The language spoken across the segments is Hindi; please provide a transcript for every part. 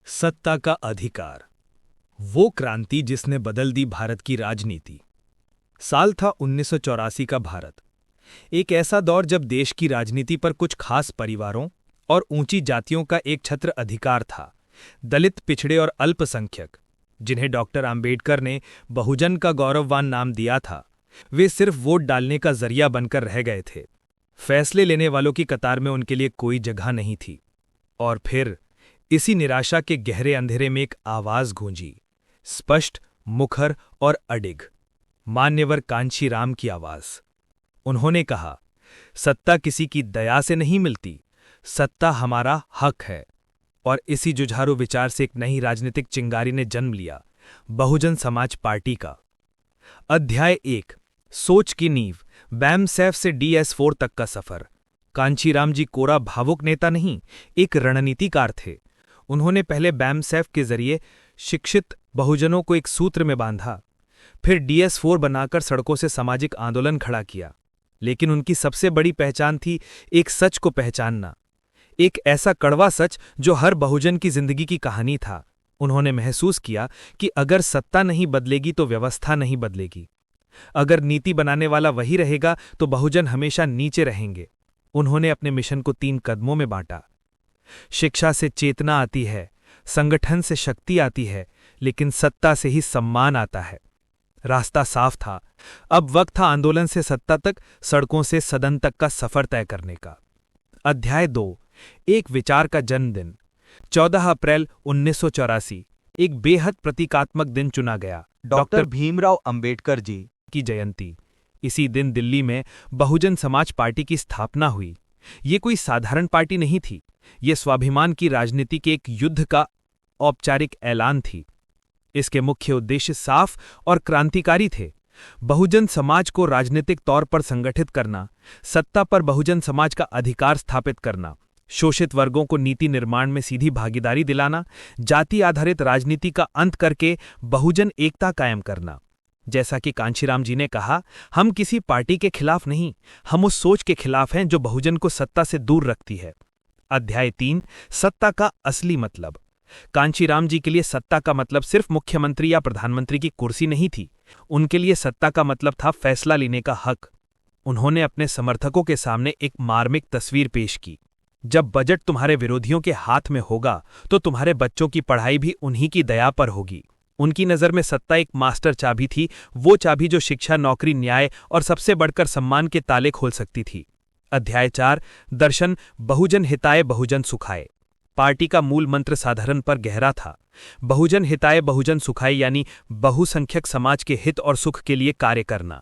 सत्ता का अधिकार, वो क्रांति जिसने बदल दी भारत की राजनीति। साल था 1984 का भारत, एक ऐसा दौर जब देश की राजनीति पर कुछ खास परिवारों और ऊंची जातियों का एक छत्र अधिकार था। दलित, पिछड़े और अल्पसंख्यक, जिन्हें डॉक्टर आंबेडकर ने बहुजन का गौरववान नाम दिया था, वे सिर्फ वोट डालने का जरिया बनकर रह गए थे। फैसले लेने वालों की कतार में उनके लिए कोई जगह नहीं थी। और फिर इसी निराशा के गहरे अंधेरे में एक आवाज गूंजी, स्पष्ट, मुखर और अडिग, मान्यवर कांशीराम की आवाज। उन्होंने कहा, सत्ता किसी की दया से नहीं मिलती, सत्ता हमारा हक है। और इसी जुझारू विचार से एक नई राजनीतिक चिंगारी ने जन्म लिया, बहुजन समाज पार्टी का। अध्याय 1, सोच की नींव, बैमसैफ से DS4 तक का सफर। कांशीराम जी कोरा भावुक नेता नहीं, एक रणनीतिकार थे। उन्होंने पहले बैमसैफ के जरिए शिक्षित बहुजनों को एक सूत्र में बांधा, फिर DS4 बनाकर सड़कों से सामाजिक आंदोलन खड़ा किया। लेकिन उनकी सबसे बड़ी पहचान थी एक सच को पहचानना, एक ऐसा कड़वा सच जो हर बहुजन की जिंदगी की कहानी था। उन्होंने महसूस किया कि अगर सत्ता नहीं बदलेगी तो व्यवस्था नहीं बदलेगी। अगर नीति बनाने वाला वही रहेगा तो बहुजन हमेशा नीचे रहेंगे। उन्होंने अपने मिशन को 3 कदमों में बांटा। शिक्षा से चेतना आती है, संगठन से शक्ति आती है, लेकिन सत्ता से ही सम्मान आता है। रास्ता साफ था, अब वक्त था आंदोलन से सत्ता तक, सड़कों से सदन तक का सफर तय करने का। अध्याय 2, एक विचार का जन्मदिन। 14 अप्रैल 1984 एक बेहद प्रतीकात्मक दिन चुना गया, डॉक्टर भीमराव अंबेडकर जी की जयंती। इसी दिन दिल्ली में बहुजन समाज पार्टी की स्थापना हुई। ये कोई साधारण पार्टी नहीं थी, ये स्वाभिमान की राजनीति के एक युद्ध का औपचारिक ऐलान थी। इसके मुख्य उद्देश्य साफ और क्रांतिकारी थे। बहुजन समाज को राजनीतिक तौर पर संगठित करना, सत्ता पर बहुजन समाज का अधिकार स्थापित करना, शोषित वर्गों को नीति निर्माण में सीधी भागीदारी दिलाना, जाति आधारित राजनीति का अंत करके बहुजन एकता कायम करना। जैसा कि कांशीराम जी ने कहा, हम किसी पार्टी के खिलाफ नहीं, हम उस सोच के खिलाफ हैं जो बहुजन को सत्ता से दूर रखती है। अध्याय 3, सत्ता का असली मतलब। कांशीराम जी के लिए सत्ता का मतलब सिर्फ मुख्यमंत्री या प्रधानमंत्री की कुर्सी नहीं थी। उनके लिए सत्ता का मतलब था फैसला लेने का हक। उन्होंने अपने समर्थकों के सामने एक मार्मिक तस्वीर पेश की। जब बजट तुम्हारे विरोधियों के हाथ में होगा तो तुम्हारे बच्चों की पढ़ाई भी उन्हीं की दया पर होगी। उनकी नज़र में सत्ता एक मास्टर चाबी थी, वो चाबी जो शिक्षा, नौकरी, न्याय और सबसे बढ़कर सम्मान के ताले खोल सकती थी। अध्याय 4, दर्शन, बहुजन हिताय बहुजन सुखाय। पार्टी का मूल मंत्र साधारण पर गहरा था। बहुजन हिताय बहुजन सुखाय यानी बहुसंख्यक समाज के हित और सुख के लिए कार्य करना।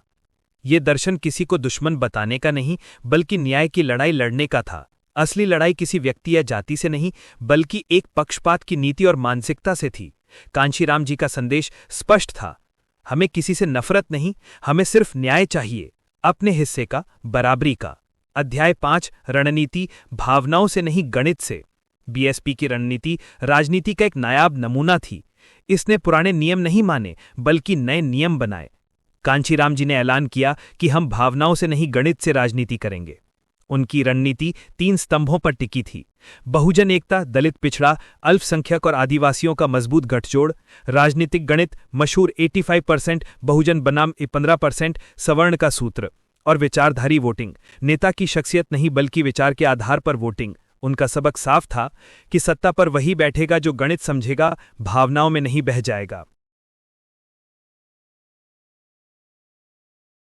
ये दर्शन किसी को दुश्मन बताने का नहीं, बल्कि न्याय की लड़ाई लड़ने का था। असली लड़ाई किसी व्यक्ति या जाति से नहीं, बल्कि एक पक्षपात की नीति और मानसिकता से थी। कांशीराम जी का संदेश स्पष्ट था, हमें किसी से नफरत नहीं, हमें सिर्फ न्याय चाहिए, अपने हिस्से का, बराबरी का। अध्याय 5, रणनीति, भावनाओं से नहीं गणित से। BSP की रणनीति राजनीति का एक नायाब नमूना थी। इसने पुराने नियम नहीं माने, बल्कि नए नियम बनाए। कांशीराम जी ने ऐलान किया कि हम भावनाओं से नहीं गणित से राजनीति करेंगे। उनकी रणनीति 3 स्तंभों पर टिकी थी, बहुजन एकता, दलित पिछड़ा, अल्पसंख्यक और आदिवासियों का मजबूत गठजोड़, राजनीतिक गणित, मशहूर 85% बहुजन बनाम 15% सवर्ण का सूत्र, और विचारधारी वोटिंग, नेता की शख्सियत नहीं बल्कि विचार के आधार पर वोटिंग। उनका सबक साफ था कि सत्ता पर वही बैठेगा जो गणित समझेगा, भावनाओं में नहीं बह जाएगा।